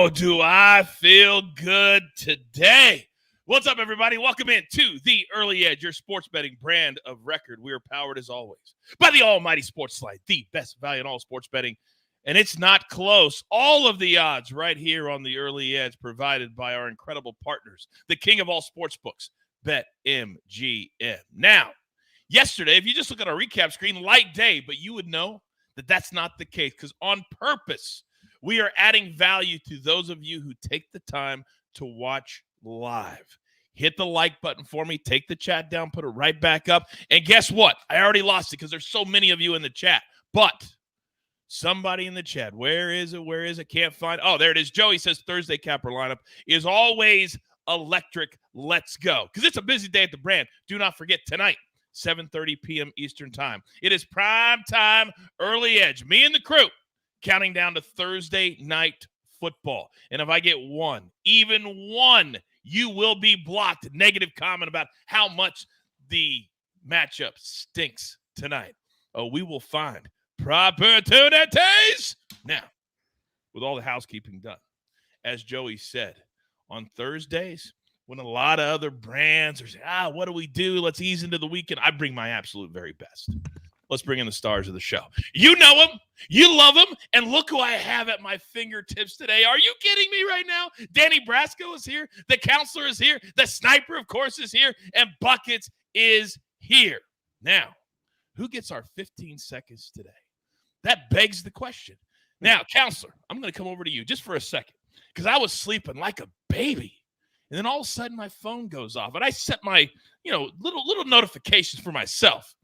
Oh, do I feel good today? What's up, everybody? Welcome in to the Early Edge, your sports betting brand of record. We are powered, as always, by the almighty SportsLine, the best value in all sports betting. And it's not close. All of the odds right here on the Early Edge provided by our incredible partners, the king of all sports books, BetMGM. Now, yesterday, if you just look at our recap screen, light day, but you would know that that's not the case because on purpose, we are adding value to those of you who take the time to watch live. Hit the like button for me. Take the chat down. Put it right back up. And guess what? I already lost it because there's so many of you in the chat. But somebody in the chat, where is it? Where is it? Can't find. Oh, there it is. Joey says Thursday capper lineup is always electric. Let's go. Because it's a busy day at the brand. Do not forget tonight, 7:30 p.m. Eastern time. It is prime time Early Edge. Me and the crew counting down to Thursday night football. And if I get one, even one, you will be blocked. Negative comment about how much the matchup stinks tonight. Oh, we will find opportunities. Now, with all the housekeeping done, as Joey said, on Thursdays, when a lot of other brands are saying, what do we do? Let's ease into the weekend. I bring my absolute very best. Let's bring in the stars of the show. You know them. You love them. And look who I have at my fingertips today. Are you kidding me right now? Danny Brasco is here. The counselor is here. The sniper, of course, is here. And Buckets is here. Now, who gets our 15 seconds today? That begs the question. Now, counselor, I'm going to come over to you just for a second because I was sleeping like a baby. And then all of a sudden my phone goes off. And I set my, little notifications for myself.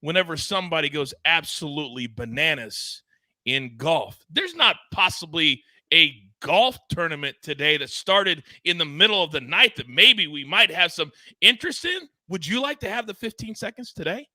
Whenever somebody goes absolutely bananas in golf. There's not possibly a golf tournament today that started in the middle of the night that maybe we might have some interest in. Would you like to have the 15 seconds today?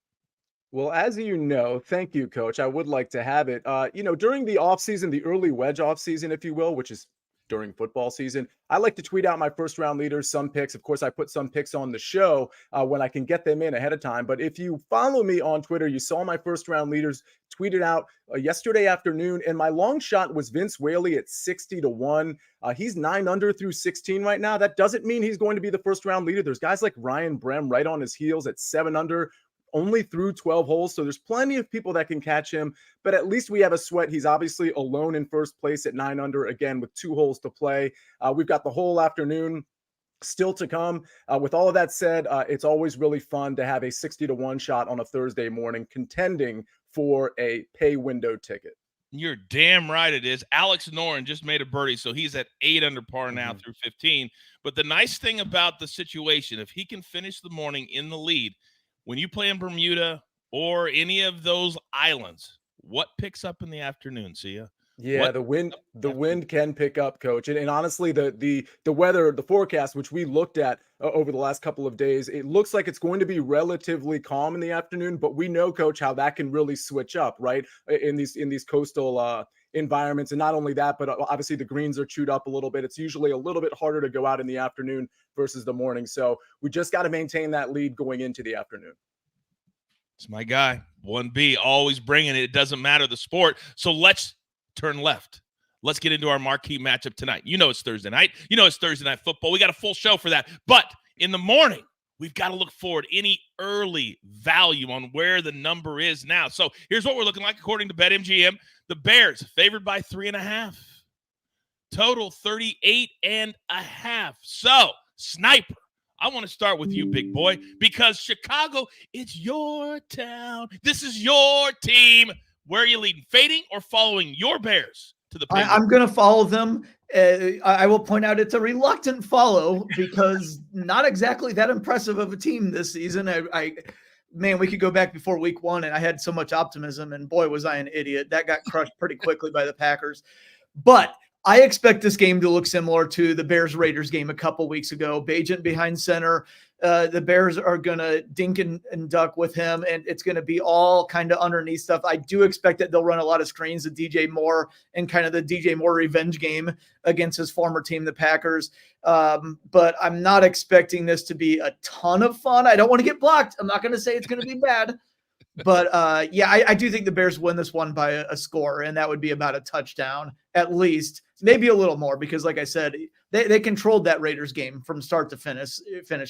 Well, as you know, thank you, Coach. I would like to have it. During the offseason, the early wedge offseason, if you will, which is during football season, I like to tweet out my first round leaders, some picks. Of course, I put some picks on the show when I can get them in ahead of time. But if you follow me on Twitter, you saw my first round leaders tweeted out yesterday afternoon. And my long shot was Vince Whaley at 60-1. He's 9 under through 16 right now. That doesn't mean he's going to be the first round leader. There's guys like Ryan Brem right on his heels at 7 under. Only through 12 holes. So there's plenty of people that can catch him, but at least we have a sweat. He's obviously alone in first place at 9 under, again, with 2 holes to play. We've got the whole afternoon still to come. With all of that said, it's always really fun to have a 60-1 shot on a Thursday morning contending for a pay window ticket. You're damn right it is. Alex Noren just made a birdie, so he's at 8 under par now through 15. But the nice thing about the situation, if he can finish the morning in the lead, when you play in Bermuda or any of those islands, what picks up in the afternoon, Sia? Yeah, the wind can pick up, Coach. And honestly, the weather, the forecast, which we looked at over the last couple of days, it looks like it's going to be relatively calm in the afternoon. But we know, Coach, how that can really switch up, right? In these coastal environments. And not only that, but obviously the greens are chewed up a little bit. It's usually a little bit harder to go out in the afternoon versus the morning. So we just got to maintain that lead going into the afternoon. It's my guy, 1B, always bringing it. It doesn't matter the sport. So let's turn left. Let's get into our marquee matchup tonight. You know it's Thursday night. You know it's Thursday night football. We got a full show for that. But in the morning, we've got to look forward any early value on where the number is now. So here's what we're looking like according to BetMGM. The Bears favored by 3.5. Total 38.5. So, Sniper, I want to start with you, big boy, because Chicago, it's your town. This is your team. Where are you leading? Fading or following your Bears to the Penguins? I'm going to follow them. I will point out it's a reluctant follow because not exactly that impressive of a team this season. Man, we could go back before week 1 and I had so much optimism and boy, was I an idiot. That got crushed pretty quickly by the Packers. But I expect this game to look similar to the Bears-Raiders game a couple weeks ago. Bagent behind center. The Bears are going to dink and duck with him, and it's going to be all kind of underneath stuff. I do expect that they'll run a lot of screens to DJ Moore and kind of the DJ Moore revenge game against his former team, the Packers. But I'm not expecting this to be a ton of fun. I don't want to get blocked. I'm not going to say it's going to be bad. But, I do think the Bears win this one by a score, and that would be about a touchdown at least. maybe a little more because, like I said, they controlled that Raiders game from start to finish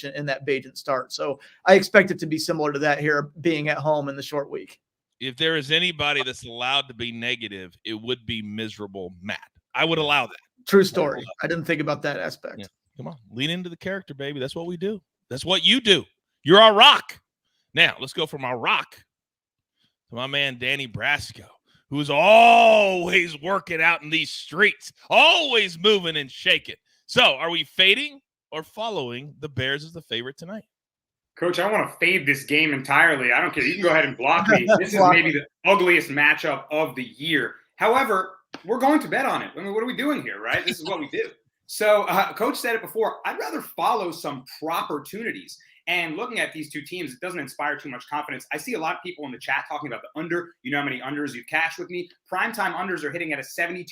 in that Bagent start. So I expect it to be similar to that here, being at home in the short week. If there is anybody that's allowed to be negative, it would be miserable Matt. I would allow that. True story. I didn't think about that aspect. Yeah. Come on, lean into the character, baby. That's what we do. That's what you do. You're our rock. Now, let's go from our rock to my man, Danny Brasco, who's always working out in these streets, always moving and shaking. So are we fading or following the Bears as the favorite tonight? Coach, I want to fade this game entirely. I don't care. You can go ahead and block me. This is maybe the ugliest matchup of the year. However, we're going to bet on it. I mean, what are we doing here, right? This is what we do. So Coach said it before. I'd rather follow some opportunities. And looking at these two teams, it doesn't inspire too much confidence. I see a lot of people in the chat talking about the under. You know how many unders you've cashed with me? Primetime unders are hitting at a 72%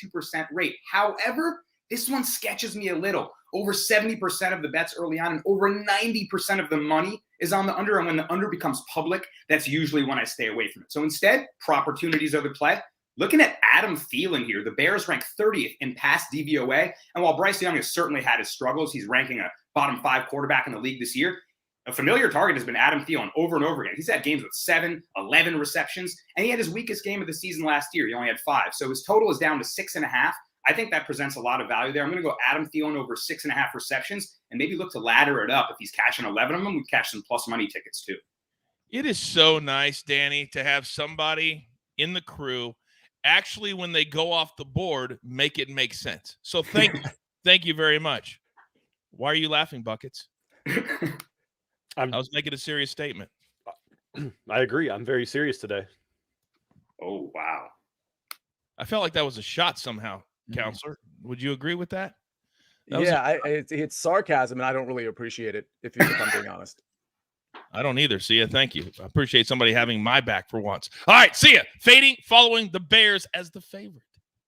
rate. However, this one sketches me a little. Over 70% of the bets early on and over 90% of the money is on the under. And when the under becomes public, that's usually when I stay away from it. So instead, opportunities are the play. Looking at Adam Thielen here, the Bears rank 30th in pass DVOA. And while Bryce Young has certainly had his struggles, he's ranking a bottom 5 quarterback in the league this year. A familiar target has been Adam Thielen over and over again. He's had games with 7, 11 receptions, and he had his weakest game of the season last year. He only had 5. So his total is down to 6.5. I think that presents a lot of value there. I'm going to go Adam Thielen over 6.5 receptions and maybe look to ladder it up. If he's cashing 11 of them, we cash some plus money tickets too. It is so nice, Danny, to have somebody in the crew actually, when they go off the board, make it make sense. So thank you. Thank you very much. Why are you laughing, Buckets? I was making a serious statement. I agree. I'm very serious today. Oh, wow. I felt like that was a shot somehow, Counselor. Would you agree with that? It's sarcasm, and I don't really appreciate it, if I'm being honest. I don't either. Sia, thank you. I appreciate somebody having my back for once. All right, Sia, fading, following the Bears as the favorite.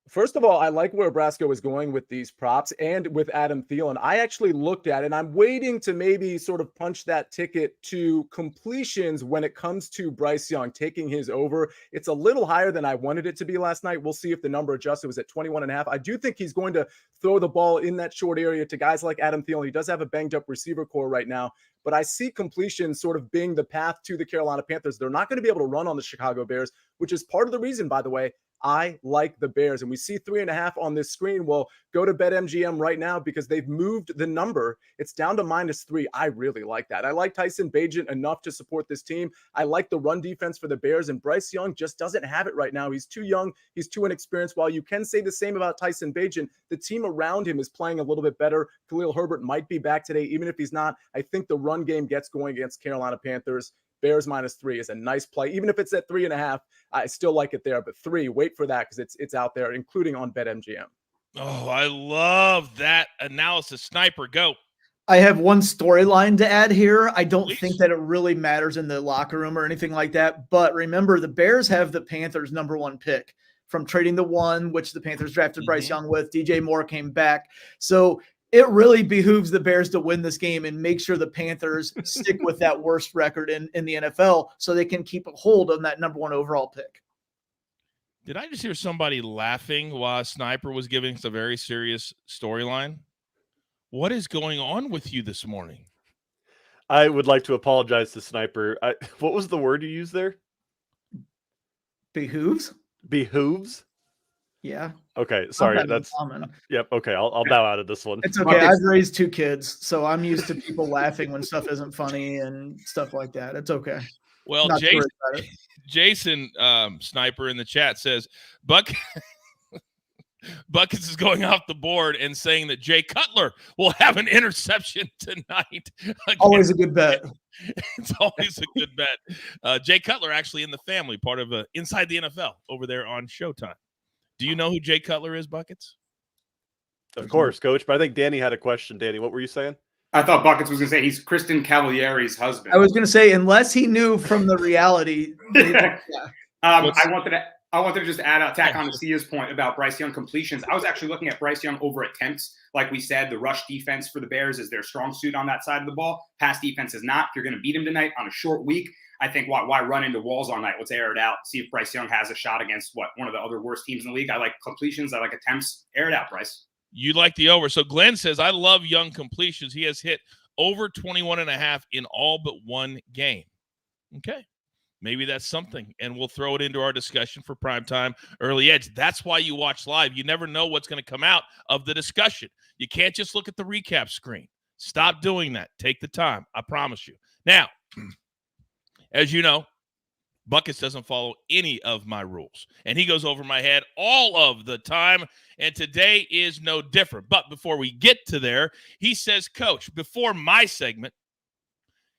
First of all, I like where Brasco is going with these props and with Adam Thielen. I actually looked at it, and I'm waiting to maybe sort of punch that ticket to completions when it comes to Bryce Young taking his over. It's a little higher than I wanted it to be last night. We'll see if the number adjusts. It was at 21.5. I do think he's going to throw the ball in that short area to guys like Adam Thielen. He does have a banged up receiver core right now, but I see completion sort of being the path to the Carolina Panthers. They're not going to be able to run on the Chicago Bears, which is part of the reason, by the way, I like the Bears. And we see 3.5 on this screen. Well, go to BetMGM right now because they've moved the number. It's down to -3. I really like that. I like Tyson Bagent enough to support this team. I like the run defense for the Bears, and Bryce Young just doesn't have it right now. He's too young. He's too inexperienced. While you can say the same about Tyson Bagent, the team around him is playing a little bit better. Khalil Herbert might be back today. Even if he's not, I think the run game gets going against Carolina Panthers. Bears -3 is a nice play. Even if it's at 3.5, I still like it there. But 3, wait for that because it's out there, including on BetMGM. Oh, I love that analysis. Sniper, go. I have one storyline to add here. I don't think that it really matters in the locker room or anything like that. But remember, the Bears have the Panthers' #1 pick from trading the 1, which the Panthers drafted Bryce Young with. DJ Moore came back. So it really behooves the Bears to win this game and make sure the Panthers stick with that worst record in the NFL so they can keep a hold on that #1 overall pick. Did I just hear somebody laughing while Sniper was giving us a very serious storyline? What is going on with you this morning? I would like to apologize to Sniper. What was the word you used there? Behooves? Behooves? Yeah. Okay, sorry. That's common. Yep. Okay, I'll bow out of this one. It's okay. I've raised 2 kids, so I'm used to people laughing when stuff isn't funny and stuff like that. It's okay. Well, Jason Sniper in the chat says Buckets is going off the board and saying that Jay Cutler will have an interception tonight. Always a good bet. It's always a good bet. Jay Cutler actually in the family, part of Inside the NFL over there on Showtime. Do you know who Jay Cutler is, Buckets? Of course, Coach. But I think Danny had a question. Danny, what were you saying? I thought Buckets was going to say he's Kristen Cavalieri's husband. I was going to say, unless he knew from the reality. I wanted to I wanted to just tack on to Sia's point about Bryce Young completions. I was actually looking at Bryce Young over attempts. Like we said, the rush defense for the Bears is their strong suit on that side of the ball. Pass defense is not. If you're going to beat him tonight on a short week, I think why run into walls all night? Let's air it out. See if Bryce Young has a shot against one of the other worst teams in the league. I like completions. I like attempts. Air it out, Bryce. You like the over. So Glenn says, I love Young completions. He has hit over 21.5 in all but one game. Okay. Maybe that's something, and we'll throw it into our discussion for primetime early edge. That's why you watch live. You never know what's going to come out of the discussion. You can't just look at the recap screen. Stop doing that. Take the time. I promise you. Now, as you know, Buckets doesn't follow any of my rules, and he goes over my head all of the time, and today is no different. But before we get to there, he says, Coach, before my segment,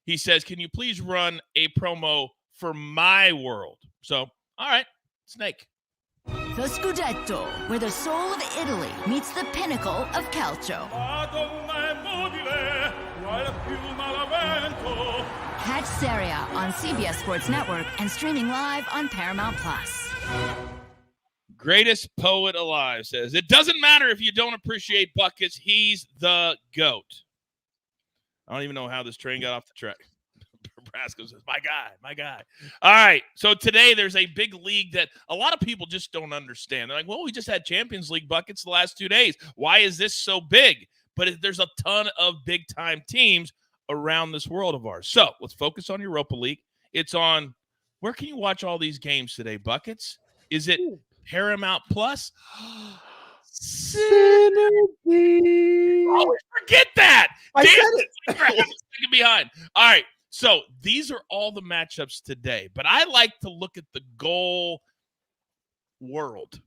he says, can you please run a promo for my world? So, all right, Snake. The Scudetto, where the soul of Italy meets the pinnacle of calcio. Catch Serie A on CBS Sports Network and streaming live on Paramount+. Greatest poet alive says, it doesn't matter if you don't appreciate Buckets. He's the GOAT. I don't even know how this train got off the track. Brasco says, my guy. All right, so today there's a big league that a lot of people just don't understand. They're like, well, we just had Champions League buckets the last 2 days. Why is this so big? But there's a ton of big-time teams around this world of ours. So let's focus on Europa League. It's on, where can you watch all these games today, Buckets? Is it Paramount Plus? Synergy. Always forget that. I said it. Second behind. All right. So these are all the matchups today, but I like to look at the goal world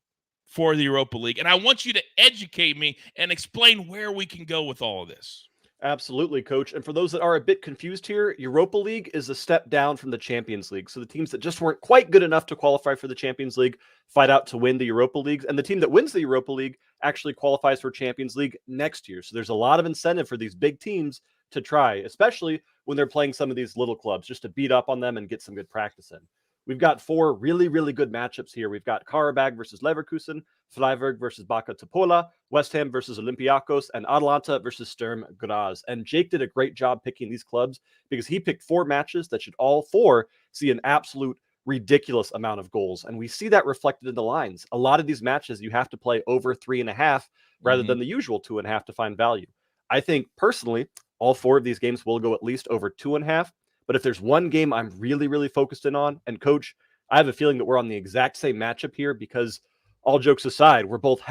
for the Europa League, and I want you to educate me and explain where we can go with all of this. Absolutely, Coach. And for those that are a bit confused here, Europa League is a step down from the Champions League. So the teams that just weren't quite good enough to qualify for the Champions League fight out to win the Europa League. And the team that wins the Europa League actually qualifies for Champions League next year. So there's a lot of incentive for these big teams to try, especially when they're playing some of these little clubs, just to beat up on them and get some good practice in. We've got 4 really, really good matchups here. We've got Karabag versus Leverkusen, Freiburg versus Baka Topola, West Ham versus Olympiacos, and Atalanta versus Sturm Graz. And Jake did a great job picking these clubs because he picked 4 matches that should all 4 see an absolute ridiculous amount of goals. And we see that reflected in the lines. A lot of these matches, you have to play over 3.5 rather than the usual 2.5 to find value. I think personally, all 4 of these games will go at least over 2.5. But if there's one game I'm really, really focused in on, and Coach, I have a feeling that we're on the exact same matchup here because all jokes aside, we're both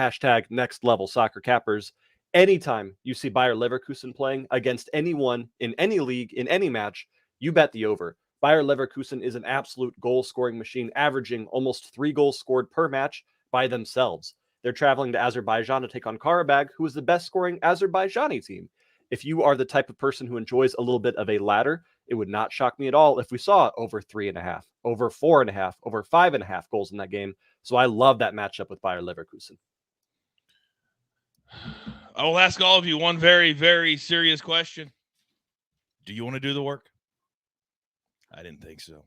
#next level soccer cappers. Anytime you see Bayer Leverkusen playing against anyone in any league, in any match, you bet the over. Bayer Leverkusen is an absolute goal scoring machine, averaging almost 3 goals scored per match by themselves. They're traveling to Azerbaijan to take on Karabag, who is the best scoring Azerbaijani team. If you are the type of person who enjoys a little bit of a ladder, it would not shock me at all if we saw over 3.5, over 4.5, over 5.5 goals in that game. So I love that matchup with Bayer Leverkusen. I will ask all of you one very, very serious question. Do you want to do the work? I didn't think so.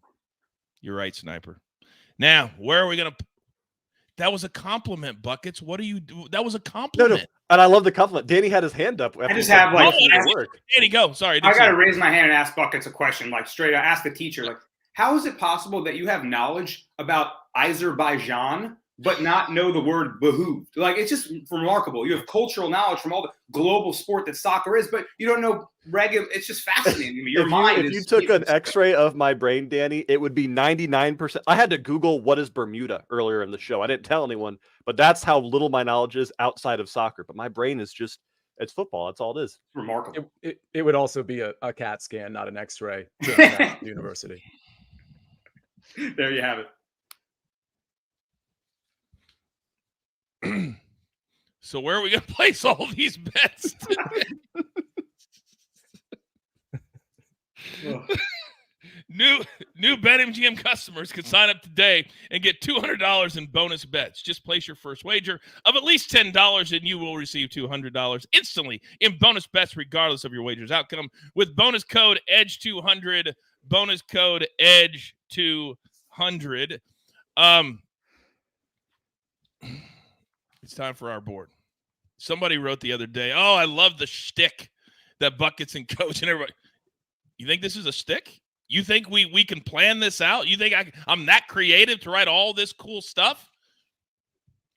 You're right, Sniper. Now, where are we going to... That was a compliment, Buckets. What do you do? That was a compliment. No. And I love the compliment. Danny had his hand up. I just have Danny, go. Sorry. I got to raise my hand and ask Buckets a question, like straight up. Ask the teacher, like, how is it possible that you have knowledge about Azerbaijan but not know the word behooved? Like, it's just remarkable. You have cultural knowledge from all the global sport that soccer is, but you don't know regular. It's just fascinating to me. Your mind. If you took an X-ray of my brain, Danny, it would be 99%. I had to Google what is Bermuda earlier in the show. I didn't tell anyone, but that's how little my knowledge is outside of soccer. But my brain is just, it's football. That's all it is. Remarkable. It would also be a CAT scan, not an X-ray. At the university. There you have it. So where are we going to place all these bets? New BetMGM customers can sign up today and get $200 in bonus bets. Just place your first wager of at least $10 and you will receive $200 instantly in bonus bets regardless of your wager's outcome with bonus code EDGE200. Bonus code EDGE200. It's time for our board. Somebody wrote the other day, oh, I love the shtick that Buckets and Coach and everybody. You think this is a stick? You think we can plan this out? You think I'm that creative to write all this cool stuff?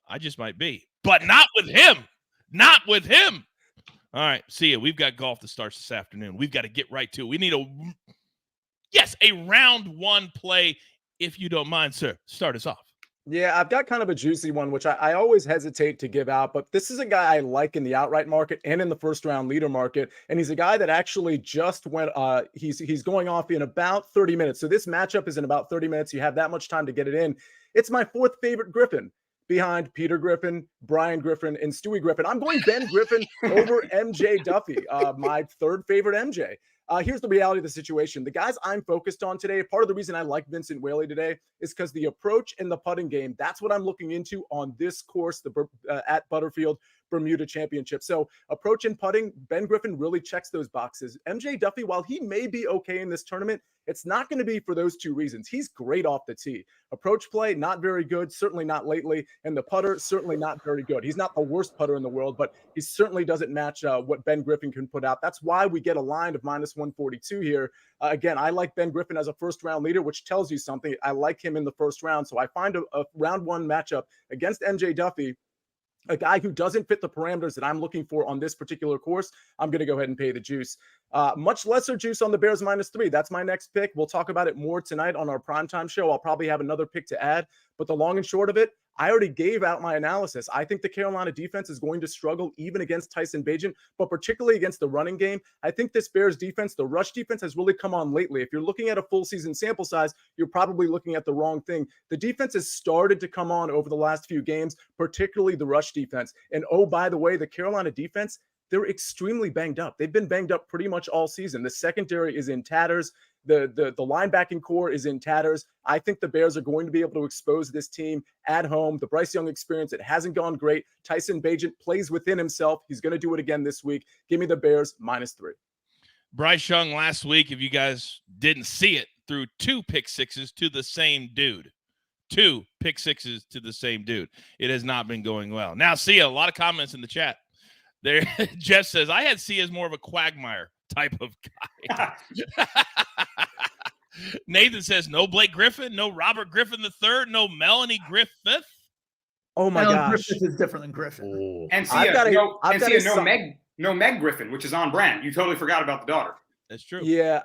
I just might be. But not with him. Not with him. All right, see ya. We've got golf that starts this afternoon. We've got to get right to it. We need a round one play, if you don't mind, sir. Start us off. Yeah, I've got kind of a juicy one, which I always hesitate to give out, but this is a guy I like in the outright market and in the first round leader market. And he's a guy that actually just went, he's going off in about 30 minutes. So this matchup is in about 30 minutes. You have that much time to get it in. It's my fourth favorite Griffin behind Peter Griffin, Brian Griffin, and Stewie Griffin. I'm going Ben Griffin over MJ Duffy, my third favorite MJ. Here's the reality of the situation. The guys I'm focused on today, part of the reason I like Vincent Whaley today is because the approach and the putting game, that's what I'm looking into on this course, at Butterfield Bermuda Championship. So approach and putting, Ben Griffin really checks those boxes. MJ Duffy, while he may be okay in this tournament, it's not going to be for those two reasons. He's great off the tee. Approach play, not very good, certainly not lately. And the putter, certainly not very good. He's not the worst putter in the world, but he certainly doesn't match what Ben Griffin can put out. That's why we get a line of -142 here. Again, I like Ben Griffin as a first-round leader, which tells you something. I like him in the first round. So I find a round one matchup against MJ Duffy, a guy who doesn't fit the parameters that I'm looking for on this particular course. I'm going to go ahead and pay the juice. Much lesser juice on the Bears -3. That's my next pick. We'll talk about it more tonight on our primetime show. I'll probably have another pick to add, but the long and short of it, I already gave out my analysis. I think the Carolina defense is going to struggle even against Tyson Bagent, but particularly against the running game. I think this Bears defense, the rush defense, has really come on lately. If you're looking at a full season sample size, you're probably looking at the wrong thing. The defense has started to come on over the last few games, particularly the rush defense. And oh, by the way, the Carolina defense, they're extremely banged up. They've been banged up pretty much all season. The secondary is in tatters. The linebacking core is in tatters. I think the Bears are going to be able to expose this team at home. The Bryce Young experience, it hasn't gone great. Tyson Bagent plays within himself. He's going to do it again this week. Give me the Bears -3. Bryce Young last week, if you guys didn't see it, threw 2 pick sixes to the same dude. 2 pick sixes to the same dude. It has not been going well. Now, Sia, a lot of comments in the chat. There, Jeff says, I had Sia as more of a Quagmire type of guy. Nathan says, no Blake Griffin, no Robert Griffin III, no Melanie Griffith. Oh my gosh. Griffith is different than Griffin. Oh. And no Meg Griffin, which is on brand. You totally forgot about the daughter. That's true. Yeah.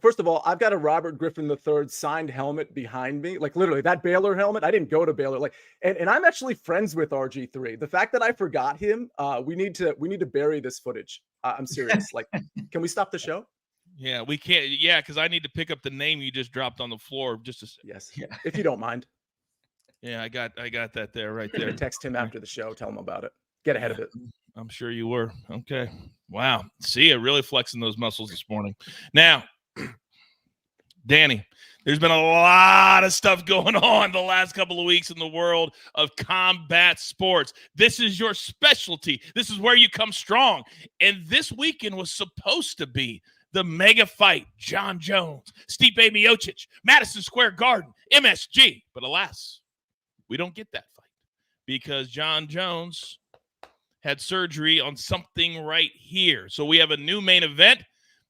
First of all, I've got a Robert Griffin III signed helmet behind me. Like literally that Baylor helmet. I didn't go to Baylor. And I'm actually friends with RG3. The fact that I forgot him, we need to bury this footage. I'm serious. Like, can we stop the show? Yeah, we can't. Yeah, because I need to pick up the name you just dropped on the floor. Yes. Yeah. If you don't mind. Yeah, I got that there, right there. Text him after the show. Tell him about it. Get ahead of it. I'm sure you were. Okay. Wow. See ya, really flexing those muscles this morning. Now, Danny, there's been a lot of stuff going on the last couple of weeks in the world of combat sports. This is your specialty. This is where you come strong. And this weekend was supposed to be the mega fight, Jon Jones, Stipe Miocic, Madison Square Garden, MSG. But alas, we don't get that fight because Jon Jones had surgery on something right here. So we have a new main event,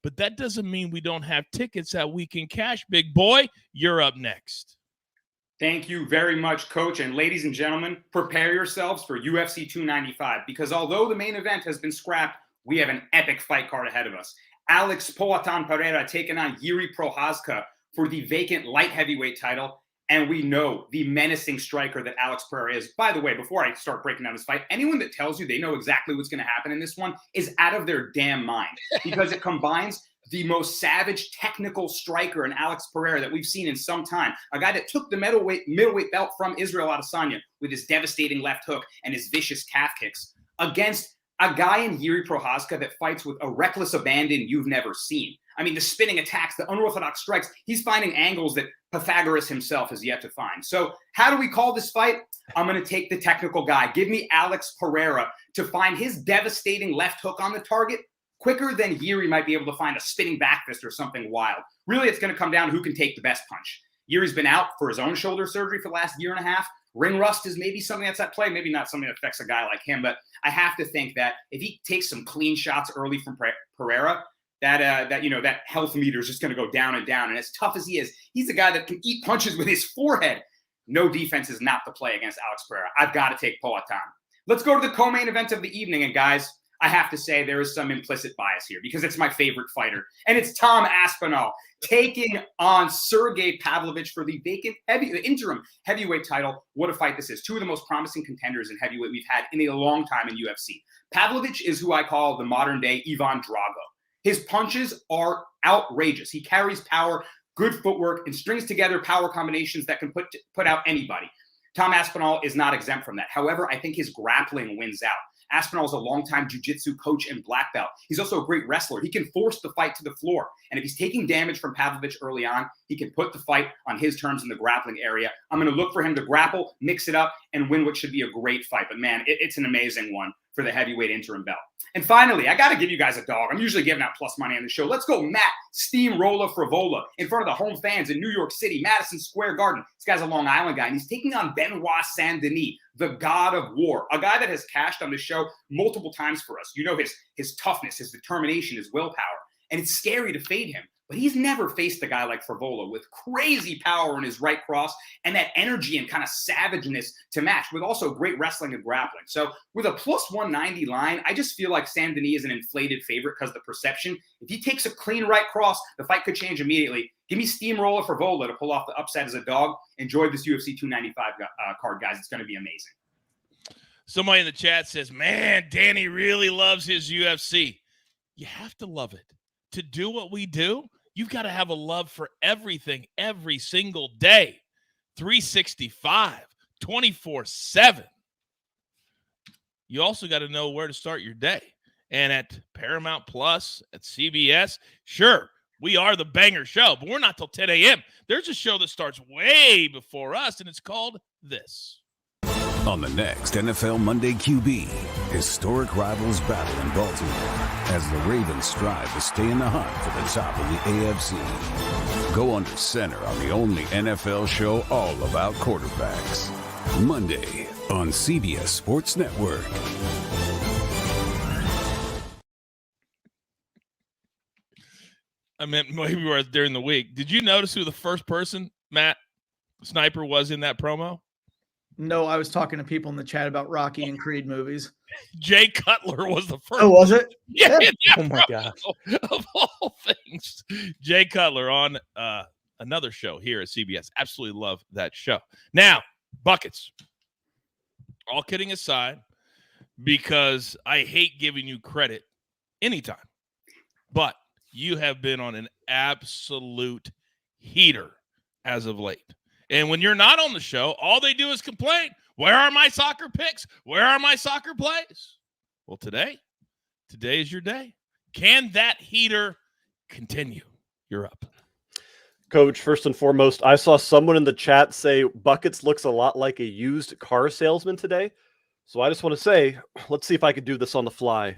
but that doesn't mean we don't have tickets that we can cash. Big boy, you're up next. Thank you very much, Coach. And ladies and gentlemen, prepare yourselves for UFC 295 because although the main event has been scrapped, we have an epic fight card ahead of us. Alex Poatan Pereira taking on Jiří Procházka for the vacant light heavyweight title. And we know the menacing striker that Alex Pereira is. By the way, before I start breaking down this fight, anyone that tells you they know exactly what's going to happen in this one is out of their damn mind because it combines the most savage technical striker in Alex Pereira that we've seen in some time. A guy that took the middleweight belt from Israel Adesanya with his devastating left hook and his vicious calf kicks against a guy in Jiří Procházka that fights with a reckless abandon you've never seen. I mean, the spinning attacks, the unorthodox strikes, he's finding angles that Pythagoras himself has yet to find. So how do we call this fight? I'm going to take the technical guy. Give me Alex Pereira to find his devastating left hook on the target quicker than Jiří might be able to find a spinning back fist or something wild. Really, it's going to come down to who can take the best punch. Yuri's been out for his own shoulder surgery for the last year and a half. Ring rust is maybe something that's at play, maybe not something that affects a guy like him, but I have to think that if he takes some clean shots early from Pereira, that health meter is just going to go down and down. And as tough as he is, he's a guy that can eat punches with his forehead. No defense is not the play against Alex Pereira. I've got to take Poatan. Let's go to the co-main event of the evening. And guys, I have to say there is some implicit bias here because it's my favorite fighter. And it's Tom Aspinall taking on Sergey Pavlovich for the interim heavyweight title. What a fight this is. Two of the most promising contenders in heavyweight we've had in a long time in UFC. Pavlovich is who I call the modern day Ivan Drago. His punches are outrageous. He carries power, good footwork, and strings together power combinations that can put out anybody. Tom Aspinall is not exempt from that. However, I think his grappling wins out. Aspinall is a longtime jiu-jitsu coach and black belt. He's also a great wrestler. He can force the fight to the floor. And if he's taking damage from Pavlovich early on, he can put the fight on his terms in the grappling area. I'm going to look for him to grapple, mix it up, and win what should be a great fight. But man, it's an amazing one for the heavyweight interim belt. And finally, I got to give you guys a dog. I'm usually giving out plus money on the show. Let's go Matt Steamroller Frivola in front of the home fans in New York City, Madison Square Garden. This guy's a Long Island guy, and he's taking on Benoit Saint-Denis, the god of war, a guy that has cashed on the show multiple times for us. You know his toughness, his determination, his willpower, and it's scary to fade him. But he's never faced a guy like Frivola with crazy power in his right cross and that energy and kind of savageness to match with also great wrestling and grappling. So with a plus 190 line, I just feel like Saint-Denis is an inflated favorite because of the perception. If he takes a clean right cross, the fight could change immediately. Give me Steamroller Frivola to pull off the upset as a dog. Enjoy this UFC 295 card, guys. It's going to be amazing. Somebody in the chat says, man, Danny really loves his UFC. You have to love it. To do what we do, you've got to have a love for everything every single day. 365, 24/7. You also got to know where to start your day. And at Paramount Plus, at CBS, sure, we are the banger show, but we're not till 10 a.m. There's a show that starts way before us, and it's called This. On the next NFL Monday QB, historic rivals battle in Baltimore as the Ravens strive to stay in the hunt for the top of the AFC. Go under center on the only NFL show all about quarterbacks. Monday on CBS Sports Network. I meant maybe we were during the week. Did you notice who the first person, Matt Sniper, was in that promo? No, I was talking to people in the chat about Rocky and Creed movies. Jay Cutler was the first. Oh, was it? Yeah. Oh my gosh. Of all things, Jay Cutler on another show here at CBS. Absolutely love that show. Now, Buckets, all kidding aside, because I hate giving you credit anytime, but you have been on an absolute heater as of late. And when you're not on the show, all they do is complain. Where are my soccer picks? Where are my soccer plays? Well, today is your day. Can that heater continue? You're up. Coach, first and foremost, I saw someone in the chat say Buckets looks a lot like a used car salesman today. So I just want to say, let's see if I can do this on the fly.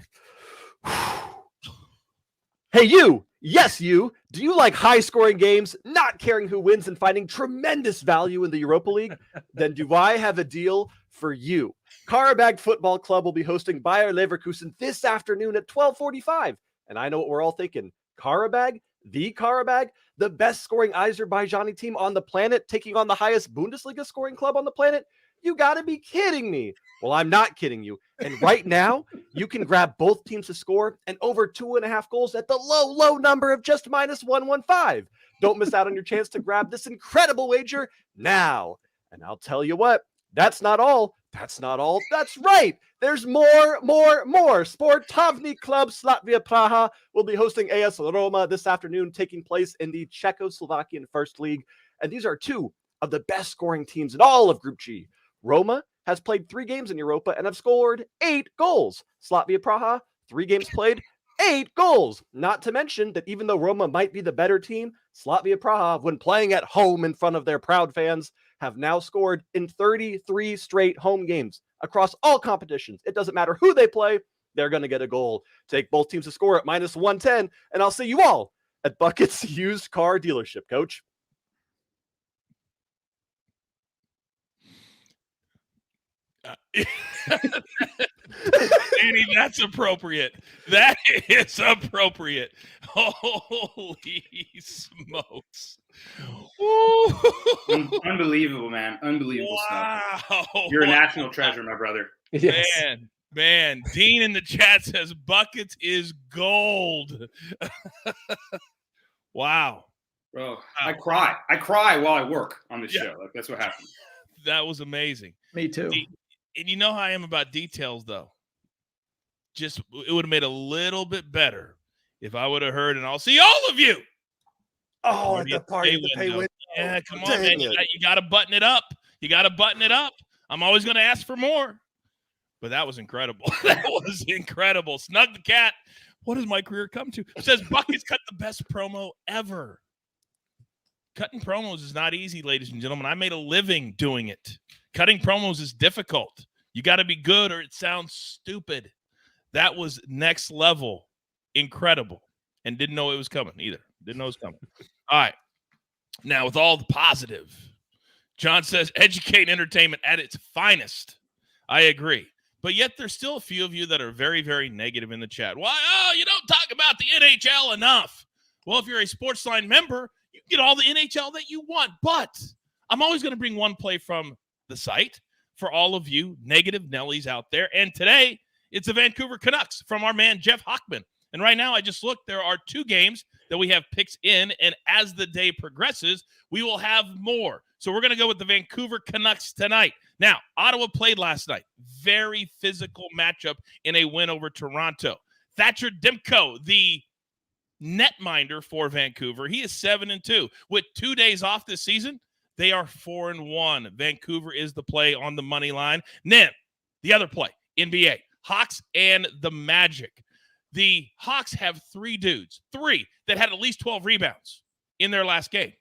Hey, you. Yes, you. Do you like high-scoring games, not caring who wins, and finding tremendous value in the Europa League? Then do I have a deal for you. Karabag Football Club will be hosting Bayer Leverkusen this afternoon at 12:45. And I know what we're all thinking. Karabag? The best scoring Azerbaijani team on the planet, taking on the highest Bundesliga scoring club on the planet? You got to be kidding me. Well, I'm not kidding you. And right now, you can grab both teams to score and over 2.5 goals at the low number of just -115. Don't miss out on your chance to grab this incredible wager now. And I'll tell you what, that's not all. That's right. There's more. Sportovny Club Latvia Praha will be hosting AS Roma this afternoon, taking place in the Czechoslovakian First League. And these are two of the best scoring teams in all of Group G. Roma has played 3 games in Europa and have scored 8 goals. Slavia Praha, 3 games played, 8 goals. Not to mention that even though Roma might be the better team, Slavia Praha, when playing at home in front of their proud fans, have now scored in 33 straight home games across all competitions. It doesn't matter who they play, they're going to get a goal. Take both teams to score at -110, and I'll see you all at Buckets Used Car Dealership, Coach. Danny, that's appropriate. That is appropriate. Holy smokes. Unbelievable, man. Unbelievable Wow. stuff. You're a national treasure, my brother. Yes. Man. Dean in the chat says Buckets is gold. Wow. Bro, I cry. I cry while I work on this Yeah. show. Like, that's what happens. That was amazing. Me too. And you know how I am about details, though. Just it would have made a little bit better if I would have heard, and I'll see all of you. Oh, at the party at the pay window. Yeah, come on, Dang man. it. You got to button it up. You got to button it up. I'm always going to ask for more. But that was incredible. That was incredible. Snug the cat. What has my career come to? It says Buckets cut the best promo ever. Cutting promos is not easy, ladies and gentlemen. I made a living doing it. Cutting promos is difficult. You got to be good or it sounds stupid. That was next level. Incredible. And didn't know it was coming either. Didn't know it was coming. All right. Now, with all the positive, John says educate entertainment at its finest. I agree. But yet there's still a few of you that are very, very negative in the chat. Why? Oh, you don't talk about the NHL enough. Well, if you're a SportsLine member, you get all the NHL that you want. But I'm always going to bring one play from the site for all of you negative Nellies out there. And today, it's the Vancouver Canucks from our man, Jeff Hockman. And right now, I just looked. There are 2 games that we have picks in. And as the day progresses, we will have more. So we're going to go with the Vancouver Canucks tonight. Now, Ottawa played last night. Very physical matchup in a win over Toronto. Thatcher Demko, the netminder for Vancouver, he is 7-2. With 2 days off this season, they are 4-1. Vancouver is the play on the money line. Then, the other play, NBA, Hawks and the Magic. The Hawks have 3 dudes, 3 that had at least 12 rebounds in their last game.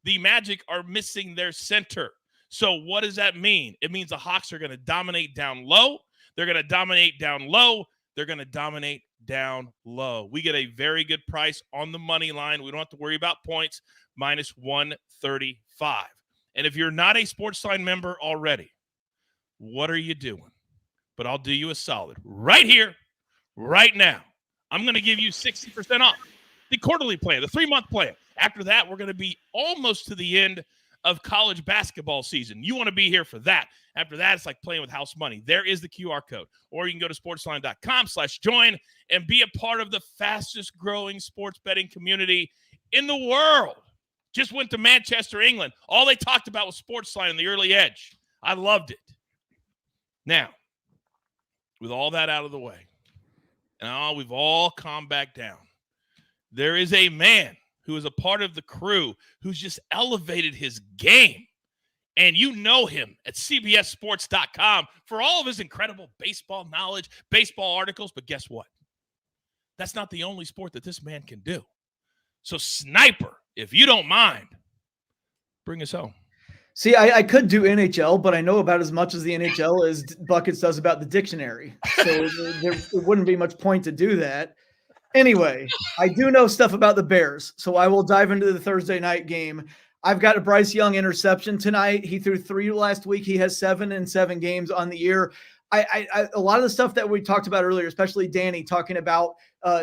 The Magic are missing their center. So what does that mean? It means the Hawks are going to dominate down low. They're going to dominate down low. They're going to dominate down low. We get a very good price on the money line. We don't have to worry about points, minus 135. And if you're not a SportsLine member already, what are you doing? But I'll do you a solid. Right here, right now, I'm going to give you 60% off the quarterly plan, the 3-month plan. After that, we're going to be almost to the end of college basketball season. You want to be here for that. After that, it's like playing with house money. There is the QR code. Or you can go to sportsline.com/join and be a part of the fastest growing sports betting community in the world. Just went to Manchester, England. All they talked about was SportsLine and the early edge. I loved it. Now, with all that out of the way, and we've all calmed back down, there is a man who is a part of the crew who's just elevated his game. And you know him at CBSSports.com for all of his incredible baseball knowledge, baseball articles. But guess what? That's not the only sport that this man can do. So, Sniper, if you don't mind, bring us home. See, I could do NHL, but I know about as much as the NHL as Buckets does about the dictionary. So there wouldn't be much point to do that. Anyway, I do know stuff about the Bears, so I will dive into the Thursday night game. I've got a Bryce Young interception tonight. He threw 3 last week. He has 7 in 7 games on the year. A lot of the stuff that we talked about earlier, especially Danny talking about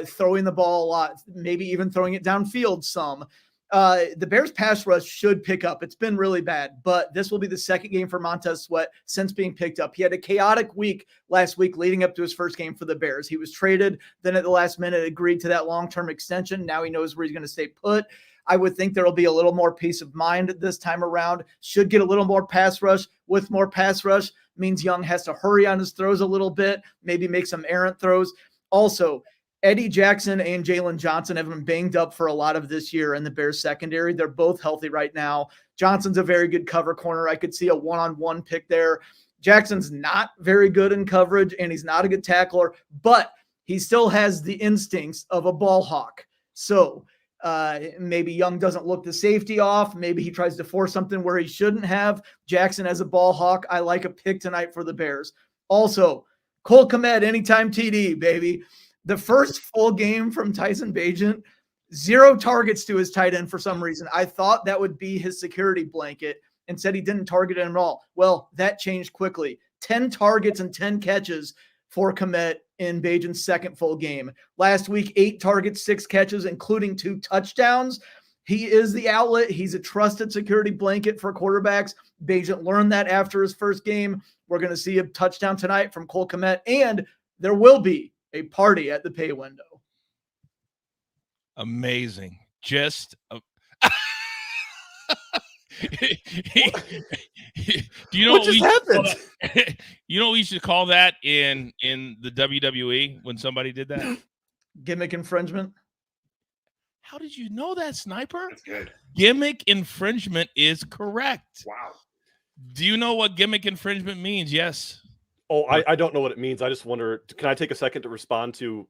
throwing the ball a lot, maybe even throwing it downfield some. The Bears pass rush should pick up. It's been really bad, but this will be the second game for Montez Sweat since being picked up. He had a chaotic week last week leading up to his first game for the Bears. He was traded, then at the last minute agreed to that long-term extension. Now he knows where he's going to stay put. I would think there will be a little more peace of mind this time around. Should get a little more pass rush. With more pass rush means Young has to hurry on his throws a little bit, maybe make some errant throws. Also, Eddie Jackson and Jalen Johnson have been banged up for a lot of this year in the Bears secondary. They're both healthy right now. Johnson's a very good cover corner. I could see a one-on-one pick there. Jackson's not very good in coverage, and he's not a good tackler, but he still has the instincts of a ball hawk. So maybe Young doesn't look the safety off. Maybe he tries to force something where he shouldn't have. Jackson as a ball hawk. I like a pick tonight for the Bears. Also, Cole Kmet, anytime TD, baby. The first full game from Tyson Bagent, 0 targets to his tight end for some reason. I thought that would be his security blanket and said he didn't target him at all. Well, that changed quickly. 10 targets and 10 catches for Kmet in Bajan's second full game. Last week, 8 targets, 6 catches, including 2 touchdowns. He is the outlet. He's a trusted security blanket for quarterbacks. Bajan learned that after his first game. We're going to see a touchdown tonight from Cole Kmet, and there will be a party at the pay window. Amazing. Just do you know what just happened? You know what we should call that in the WWE when somebody did that? Gimmick infringement. How did you know that, Sniper? That's good. Gimmick infringement is correct. Wow. Do you know what gimmick infringement means? Yes. Oh, I don't know what it means. I just wonder, can I take a second to respond to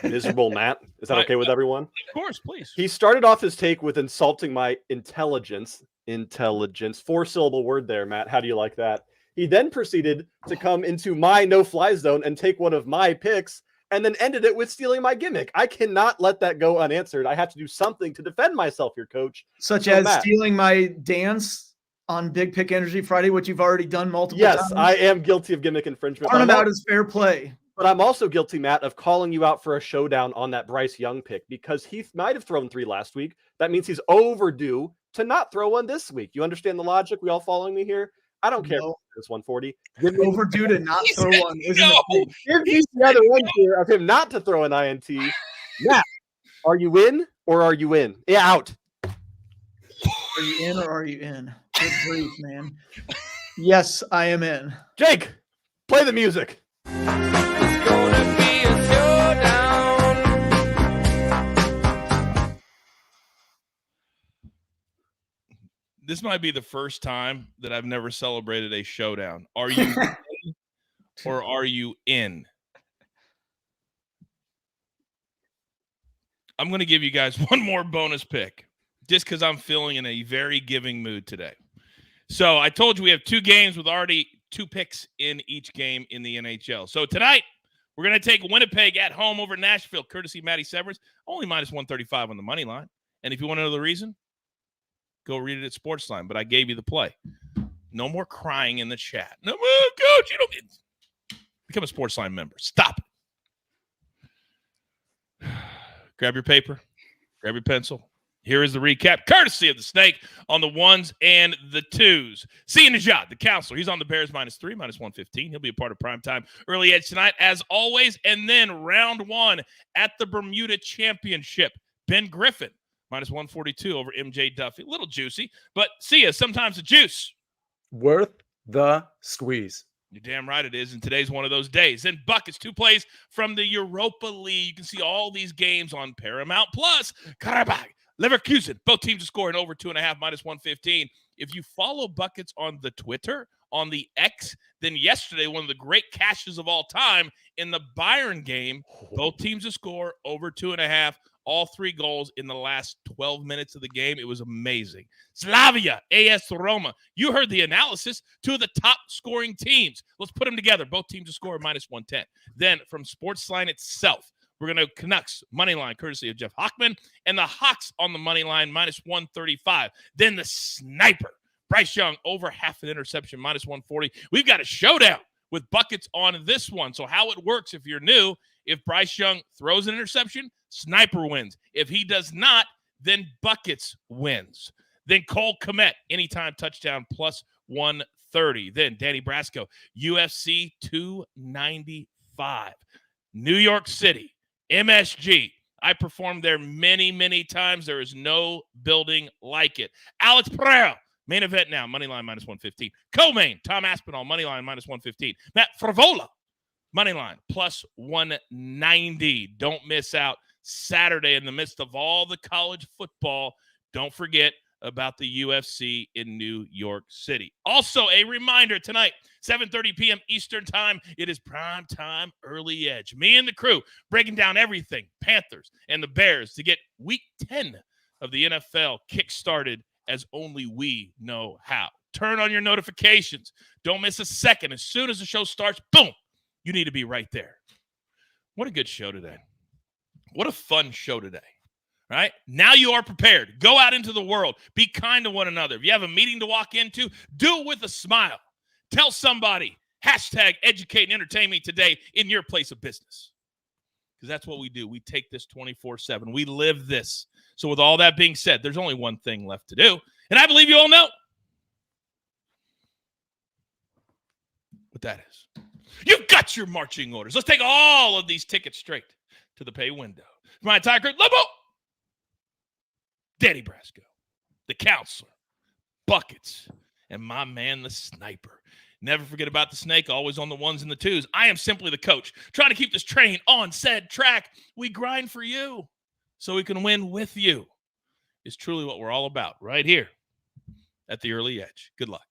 miserable Matt? Is that okay with everyone? Of course, please. He started off his take with insulting my intelligence. 4-syllable word there, Matt. How do you like that? He then proceeded to come into my no-fly zone and take one of my picks and then ended it with stealing my gimmick. I cannot let that go unanswered. I have to do something to defend myself here, Coach. Such So, as Matt, stealing my dance on Big Pick Energy Friday, which you've already done multiple times. Yes, I am guilty of gimmick infringement. Turnabout is fair play. But I'm also guilty, Matt, of calling you out for a showdown on that Bryce Young pick because he might have thrown 3 last week. That means he's overdue to not throw one this week. You understand the logic? We all following me here? I don't care. No. It's 140. Overdue to not throw one. Isn't No. it? Give me the other one here of him not to throw an INT. Matt, are you in or are you in? Yeah, out. Are you in or are you in? Good grief, man. Yes, I am in. Jake, play the music. This might be the first time that I've never celebrated a showdown. Are you in or are you in? I'm going to give you guys one more bonus pick just because I'm feeling in a very giving mood today. So I told you we have 2 games with already 2 picks in each game in the NHL. So tonight, we're going to take Winnipeg at home over Nashville, courtesy Matty Severance, only minus 135 on the money line. And if you want to know the reason, go read it at SportsLine, but I gave you the play. No more crying in the chat. No, Coach, you don't become a SportsLine member. Stop it. Grab your paper. Grab your pencil. Here is the recap, courtesy of the Snake on the 1s and the 2s. Sia Nejad, the counselor. He's on the Bears -3, -115. He'll be a part of primetime early edge tonight, as always. And then round 1 at the Bermuda Championship. Ben Griffin, -142 over MJ Duffy. A little juicy, but Sia, sometimes the juice. Worth the squeeze. You're damn right it is, and today's one of those days. Then Buckets, 2 plays from the Europa League. You can see all these games on Paramount Plus. Karabag, Leverkusen, both teams to score in over 2.5, -115. If you follow Buckets on the Twitter, on the X, then yesterday, one of the great cashes of all time in the Bayern game, both teams to score over 2.5, all 3 goals in the last 12 minutes of the game. It was amazing. Slavia, AS Roma. You heard the analysis. 2 of the top scoring teams. Let's put them together. Both teams to score -110. Then from SportsLine itself, we're going to Canucks money line, courtesy of Jeff Hockman, and the Hawks on the money line, -135. Then the Sniper, Bryce Young, over half an interception, -140. We've got a showdown with Buckets on this one. So how it works, if you're new, if Bryce Young throws an interception, Sniper wins. If he does not, then Buckets wins. Then Cole Kmet, anytime touchdown, +130. Then Danny Brasco, UFC 295. New York City, MSG. I performed there many, many times. There is no building like it. Alex Pereira, main event now, moneyline -115. Co-main, Tom Aspinall, moneyline -115. Matt Fravola, moneyline +190. Don't miss out Saturday in the midst of all the college football. Don't forget about the UFC in New York City. Also, a reminder tonight, 7:30 p.m. Eastern time, it is prime time early edge. Me and the crew breaking down everything Panthers and the Bears to get week 10 of the NFL kick-started as only we know how. Turn on your notifications. Don't miss a second. As soon as the show starts, boom, you need to be right there. What a good show today. What a fun show today. All right? Now you are prepared. Go out into the world. Be kind to one another. If you have a meeting to walk into, do it with a smile. Tell somebody, Hashtag educate and entertain me today in your place of business. Because that's what we do. We take this 24/7. We live this. So with all that being said, there's only one thing left to do. And I believe you all know what that is. You've got your marching orders. Let's take all of these tickets straight to the pay window. For my entire crew, Lobo, Danny Brasco, the counselor, Buckets, and my man, the sniper. Never forget about the snake, always on the ones and the twos. I am simply the coach, trying to keep this train on said track. We grind for you so we can win with you. It's truly what we're all about right here at the Early Edge. Good luck.